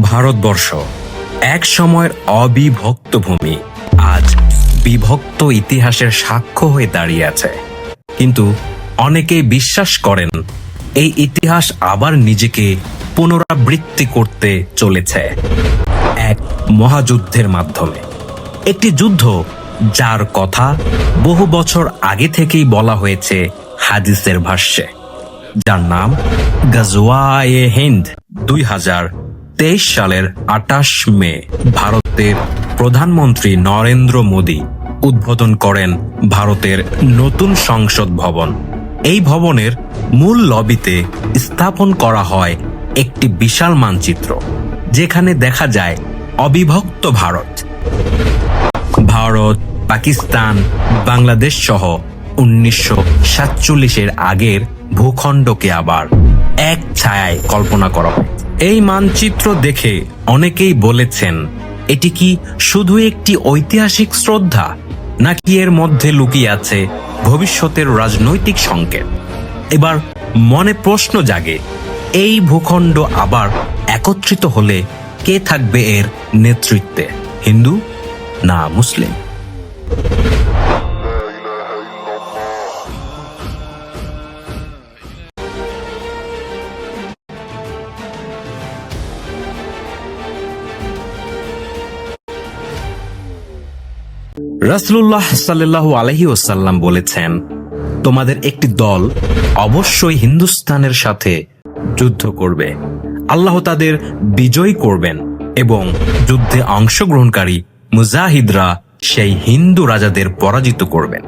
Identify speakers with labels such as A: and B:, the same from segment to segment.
A: ভারতবর্ষ এক সময়ের অবিভক্ত ভূমি আজ বিভক্ত ইতিহাসের সাক্ষ্য হয়ে দাঁড়িয়ে আছে। কিন্তু অনেকেই বিশ্বাস করেন এই ইতিহাস আবার নিজেকে পুনরাবৃত্তি করতে চলেছে এক মহাযুদ্ধের মাধ্যমে। একটি যুদ্ধ যার কথা বহু বছর আগে থেকেই বলা হয়েছে হাদিসের ভাষ্যে, যার নাম গাজওয়ায়ে হিন্দ। 2023 সালের 28 মে ভারতের প্রধানমন্ত্রী নরেন্দ্র মোদী উদ্বোধন করেন ভারতের নতুন সংসদ ভবন। এই ভবনের মূল লবিতে স্থাপন করা হয় একটি বিশাল মানচিত্র, যেখানে দেখা যায় অবিভক্ত ভারত, পাকিস্তান, বাংলাদেশ সহ 1947-এর আগের ভূখণ্ডকে আবার এক ছায়ায় কল্পনা করা হয়। এই মানচিত্র দেখে অনেকেই বলেছেন, এটি কি শুধু একটি ঐতিহাসিক শ্রদ্ধা, নাকি এর মধ্যে লুকিয়ে আছে ভবিষ্যতের রাজনৈতিক সংকেত? এবার মনে প্রশ্ন জাগে, এই ভূখণ্ড আবার একত্রিত হলে কে থাকবে এর নেতৃত্বে, হিন্দু না মুসলিম? রাসূলুল্লাহ সাল্লাল্লাহু আলাইহি ওয়াসাল্লাম বলেছেন, তোমাদের একটি দল অবশ্যই হিন্দুস্তানের সাথে যুদ্ধ করবে। আল্লাহ তাদের বিজয়ী করবেন এবং যুদ্ধে অংশগ্রহণকারী মুজাহিদরা সেই হিন্দু রাজাদের পরাজিত করবেন।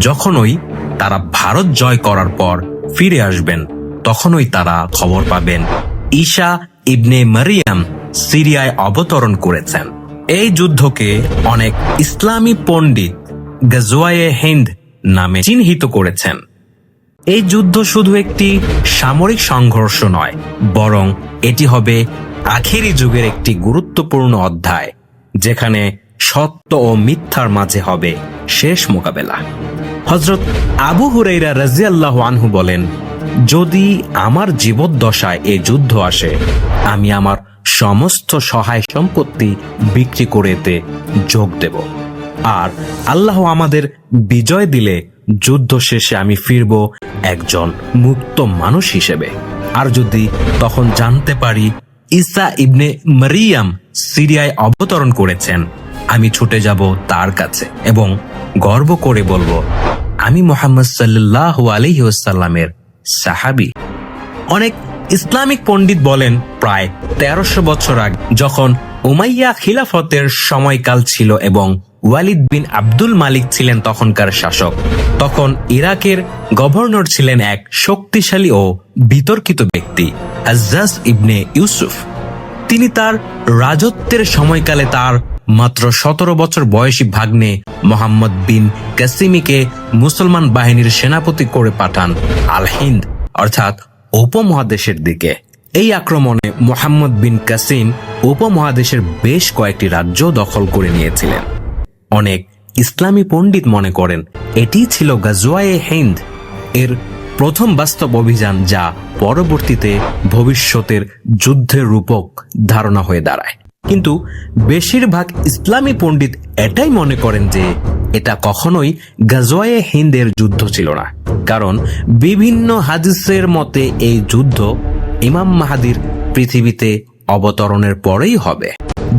A: যখনই তারা ভারত জয় করার পর ফিরে আসবেন, তখনই তারা খবর পাবেন ঈসা ইবনে মারিয়াম সিরিয়ায় অবতরণ করেছেন। এই যুদ্ধকে অনেক ইসলামী পণ্ডিত গাজওয়ায়ে হিন্দ নামে চিহ্নিত করেছেন। এই যুদ্ধ শুধু একটি সামরিক সংঘর্ষ নয়, বরং এটি হবে আখেরি যুগের একটি গুরুত্বপূর্ণ অধ্যায়, যেখানে সত্য ও মিথ্যার মাঝে হবে শেষ মোকাবেলা। হযরত আবু হুরায়রা রাদিয়াল্লাহু আনহু বলেন, যদি আমার জীবদ্দশায় এই যুদ্ধ আসে, আমি আমার সমস্ত সহায় সম্পত্তি বিক্রি করে এতে যোগ দেব। আর আল্লাহ আমাদের বিজয় দিলে যুদ্ধ শেষে আমি ফিরব একজন মুক্ত মানুষ হিসেবে। আর যদি তখন জানতে পারি ঈসা ইবনে মারিয়াম সিরিয়ায় অবতরণ করেছেন, আমি ছুটে যাব তার কাছে এবং গর্ব করে বলবো, আমি মুহাম্মদ সাল্লাল্লাহু আলাইহি ওয়াসাল্লামের সাহাবী। অনেক ইসলামিক পণ্ডিত বলেন, প্রায় 1300 বছর আগে যখন উমাইয়া খিলাফতের সময়কাল ছিল এবং ওয়ালিদ বিন আব্দুল মালিক ছিলেন তখনকার শাসক, তখন ইরাকের গভর্নর ছিলেন এক শক্তিশালী ও বিতর্কিত ব্যক্তি, হাজ্জাজ ইবনে ইউসুফ। তিনি তার রাজত্বের সময়কালে তার মাত্র 17 বছর বয়সী ভাগ্নে মোহাম্মদ বিন কাসিমিকে মুসলমান বাহিনীর সেনাপতি করে পাঠান আল হিন্দ অর্থাৎ উপমহাদেশের দিকে। এই আক্রমণে মোহাম্মদ বিন কাসিম উপমহাদেশের বেশ কয়েকটি রাজ্য দখল করে নিয়েছিলেন। অনেক ইসলামী পণ্ডিত মনে করেন এটি ছিল গাজওয়ায়ে হিন্দ এর প্রথম বাস্তব অভিযান, যা পরবর্তীতে ভবিষ্যতের যুদ্ধের রূপক ধারণা হয়ে দাঁড়ায়। কিন্তু বেশিরভাগ ইসলামী পণ্ডিত এটাই মনে করেন যে এটা কখনোই গাজওয়ায়ে হিন্দের যুদ্ধ ছিল না, কারণ বিভিন্ন হাদিসের মতে এই যুদ্ধ ইমাম মাহদীর পৃথিবীতে অবতরণের পরেই হবে।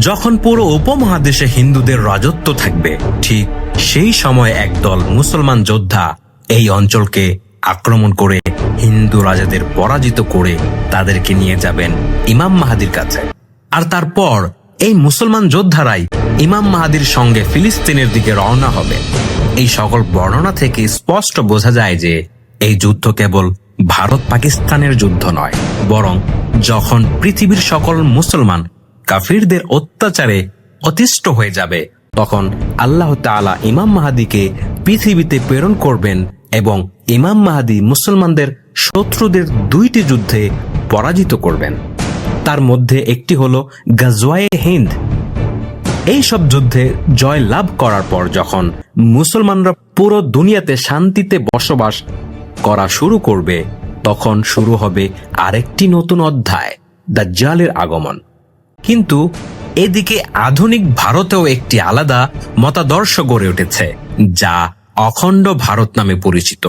A: যখন পুরো উপমহাদেশে হিন্দুদের রাজত্ব থাকবে, ঠিক সেই সময় একদল মুসলমান যোদ্ধা এই অঞ্চলকে আক্রমণ করে হিন্দু রাজাদের পরাজিত করে তাদেরকে নিয়ে যাবেন ইমাম মাহদীর কাছে। আর তারপর এই মুসলমান যোদ্ধারাই ইমাম মাহদীর সঙ্গে ফিলিস্তিনের দিকে রওনা হবে। এই সকল বর্ণনা থেকে স্পষ্ট বোঝা যায় যে এই যুদ্ধ কেবল ভারত পাকিস্তানের যুদ্ধ নয়, বরং যখন পৃথিবীর সকল মুসলমান কাফিরদের অত্যাচারে অতিষ্ঠ হয়ে যাবে, তখন আল্লাহ তাআলা ইমাম মাহদীকে পৃথিবীতে প্রেরণ করবেন এবং ইমাম মাহদী মুসলমানদের শত্রুদের 2টি যুদ্ধে পরাজিত করবেন। তার মধ্যে একটি হলো গাজওয়ায়ে হিন্দ। এই সব যুদ্ধে জয় লাভ করার পর যখন মুসলমানরা পুরো দুনিয়াতে শান্তিতে বসবাস করা শুরু করবে, তখন শুরু হবে আরেকটি নতুন অধ্যায়, দাজ্জালের আগমন। কিন্তু এদিকে আধুনিক ভারতেও একটি আলাদা মতাদর্শ গড়ে উঠেছে, যা অখণ্ড ভারত নামে পরিচিত।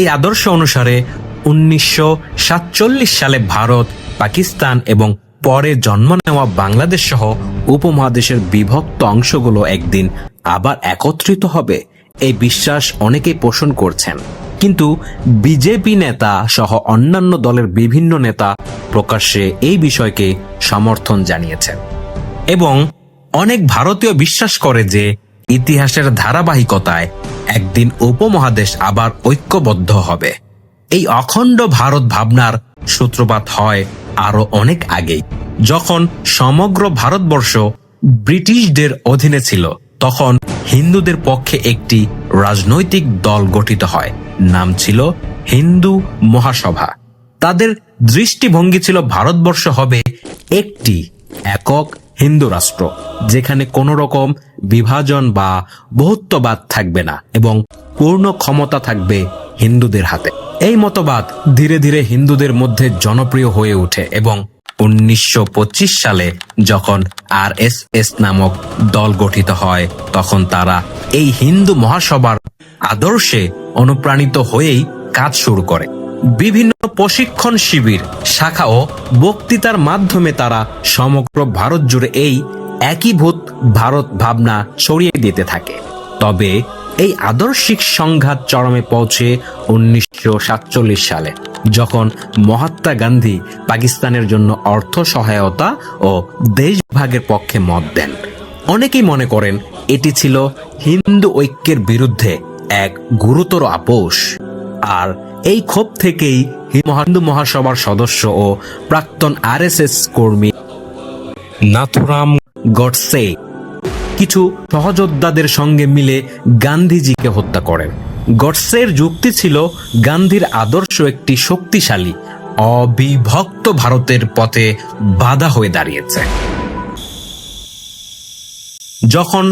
A: এই আদর্শ অনুসারে 1947 সালে ভারত, পাকিস্তান এবং পরে জন্ম নেওয়া বাংলাদেশ সহ উপমহাদেশের বিভক্ত অংশগুলো একদিন আবার একত্রিত হবে, এই বিশ্বাস অনেকেই পোষণ করছেন। কিন্তু বিজেপি নেতা সহ অন্যান্য দলের বিভিন্ন নেতা প্রকাশ্যে এই বিষয়কে সমর্থন জানিয়েছেন এবং অনেক ভারতীয় বিশ্বাস করে যে ইতিহাসের ধারাবাহিকতায় একদিন উপমহাদেশ আবার ঐক্যবদ্ধ হবে। এই অখণ্ড ভারত ভাবনার সূত্রপাত হয় আরো অনেক আগেই। যখন সমগ্র ভারতবর্ষ ব্রিটিশদের অধীনে ছিল, তখন হিন্দুদের পক্ষে একটি রাজনৈতিক দল গঠিত হয়, নাম ছিল হিন্দু মহাসভা। তাদের দৃষ্টিভঙ্গি ছিল ভারতবর্ষ হবে একটি একক হিন্দু রাষ্ট্র, যেখানে কোনো রকম বিভাজন বা বহুত্ববাদ থাকবে না এবং পূর্ণ ক্ষমতা থাকবে হিন্দুদের হাতে। এই মতবাদ ধীরে ধীরে হিন্দুদের মধ্যে জনপ্রিয় হয়ে ওঠে এবং 1925 সালে যখন আরএসএস নামক দল গঠিত হয়, তখন তারা এই হিন্দু মহাসভার আদর্শে অনুপ্রাণিত হয়েই কাজ শুরু করে। বিভিন্ন প্রশিক্ষণ শিবির, শাখা ও বক্তৃতার মাধ্যমে তারা সমগ্র ভারত জুড়ে এই একীভূত ভারত ভাবনা ছড়িয়ে দিতে থাকে। তবে এই আদর্শিক সংঘাত চরমে পৌঁছে 1947 সালে, যখন মহাত্মা গান্ধী পাকিস্তানের জন্য অর্থ সহায়তা ও দেশভাগের পক্ষে মত দেন। অনেকেই মনে করেন এটি ছিল হিন্দু ঐক্যের বিরুদ্ধে এক গুরুতর আপোষ। আর এই ক্ষোভ থেকেই হিন্দু মহাসভার সদস্য ও প্রাক্তন আরএসএস কর্মী নাথুরাম গডসে কিছু সহযোদ্ধাদের সঙ্গে মিলে গান্ধীজিকে হত্যা করেন। গডসের যুক্তি ছিল গান্ধীর আদর্শ একটি শক্তিশালী অবিভক্ত ভারতের পথে বাধা হয়ে দাঁড়িয়েছে। যখন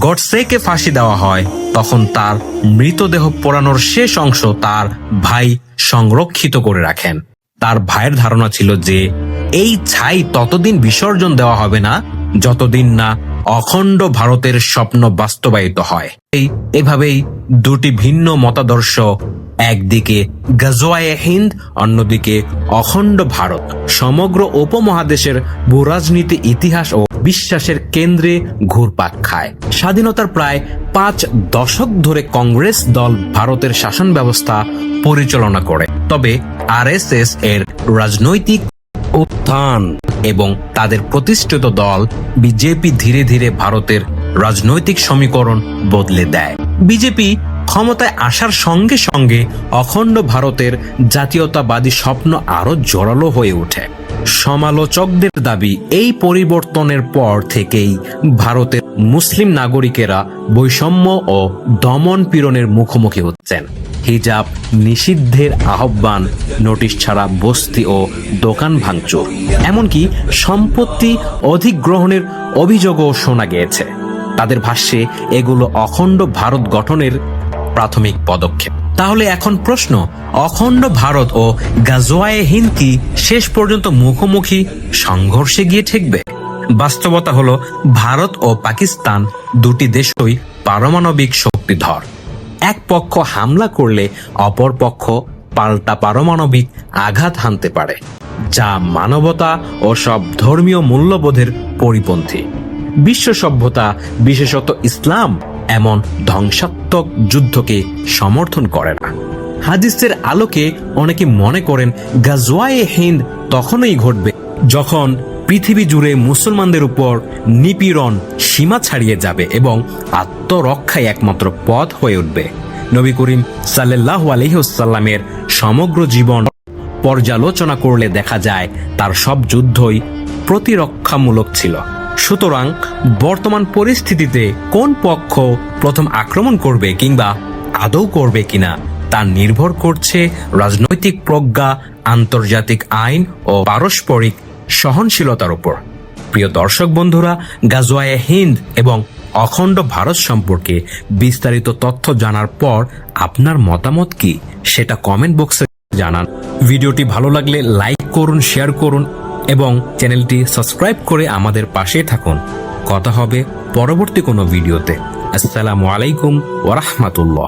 A: গডসেকে ফাঁসি দেওয়া হয়, তখন তার মৃতদেহ পোড়ানোর শেষ অংশ তার ভাই সংরক্ষিত করে রাখেন। তার ভাইয়ের ধারণা ছিল যে এই ছাই ততদিন বিসর্জন দেওয়া হবে না যতদিন না অখণ্ড ভারতের স্বপ্ন বাস্তবায়িত হয়। এভাবেই দুটি ভিন্ন মতাদর্শ, একদিকে গাজওয়ায়ে হিন্দ, অন্যদিকে অখণ্ড ভারত, সমগ্র উপমহাদেশের ভূরাজনীতি, ইতিহাস ও বিশ্বাসের কেন্দ্রে ঘুরপাক খায়। স্বাধীনতার প্রায় 5 দশক ধরে কংগ্রেস দল ভারতের শাসন ব্যবস্থা পরিচালনা করে। তবে আরএসএস এর রাজনৈতিক উত্থান এবং তাদের প্রতিষ্ঠিত দল বিজেপি ধীরে ধীরে ভারতের রাজনৈতিক সমীকরণ বদলে দেয়। বিজেপি ক্ষমতায় আসার সঙ্গে সঙ্গে অখণ্ড ভারতের জাতীয়তাবাদী স্বপ্ন আরো জোরালো হয়ে ওঠে। সমালোচকদের দাবি, এই পরিবর্তনের পর থেকেই ভারতের মুসলিম নাগরিকেরা বৈষম্য ও দমন পীড়নের মুখোমুখি হচ্ছেন। হিজাব নিষিদ্ধের আহ্বান, নোটিশ ছাড়া বস্তি ও দোকান ভাঙচুর, এমনকি সম্পত্তি অধিগ্রহণের অভিযোগও শোনা গিয়েছে। তাদের ভাষ্যে এগুলো অখণ্ড ভারত গঠনের প্রাথমিক পদক্ষেপ। তাহলে এখন প্রশ্ন, অখণ্ড ভারত ও গাজওয়ায়ে হিন্দ কি শেষ পর্যন্ত মুখোমুখি সংঘর্ষে গিয়ে ঠেকবে? বাস্তবতা হলো ভারত ও পাকিস্তান দুটি দেশই পারমাণবিক শক্তিধর। এক পক্ষ হামলা করলে অপর পক্ষ পাল্টা পারমাণবিক আঘাত হানতে পারে, যা মানবতা ও সব ধর্মীয় মূল্যবোধের পরিপন্থী। বিশ্ব সভ্যতা, বিশেষত ইসলাম, এমন ধ্বংসাত্মক যুদ্ধকে সমর্থন করে না। হাদিসের আলোকে অনেকে মনে করেন গাজওয়ায়ে হিন্দ তখনই ঘটবে যখন পৃথিবী জুড়ে মুসলমানদের উপর নিপীড়ন সীমা ছাড়িয়ে যাবে এবং আত্মরক্ষাই একমাত্র পথ হয়ে উঠবে। নবী করিম সাল্লাল্লাহু আলাইহি ওয়াসাল্লামের সমগ্র জীবন পর্যালোচনা করলে দেখা যায় তার সব যুদ্ধই প্রতিরক্ষামূলক ছিল। সুতরাং বর্তমান পরিস্থিতিতে কোন পক্ষ প্রথম আক্রমণ করবে কিংবা আদৌ করবে কিনা তা নির্ভর করছে রাজনৈতিক প্রজ্ঞা, আন্তর্জাতিক আইন ও পারস্পরিক সহনশীলতার উপর। প্রিয় দর্শক বন্ধুরা, গাজওয়ায়ে হিন্দ এবং অখণ্ড ভারত সম্পর্কে বিস্তারিত তথ্য জানার পর আপনার মতামত কি সেটা কমেন্ট বক্সে জানান। ভিডিওটি ভালো লাগলে লাইক করুন, শেয়ার করুন এবং চ্যানেলটি সাবস্ক্রাইব করে আমাদের পাশে থাকুন। কথা হবে পরবর্তী কোনো ভিডিওতে। আসসালামু আলাইকুম ওয়া রাহমাতুল্লাহ।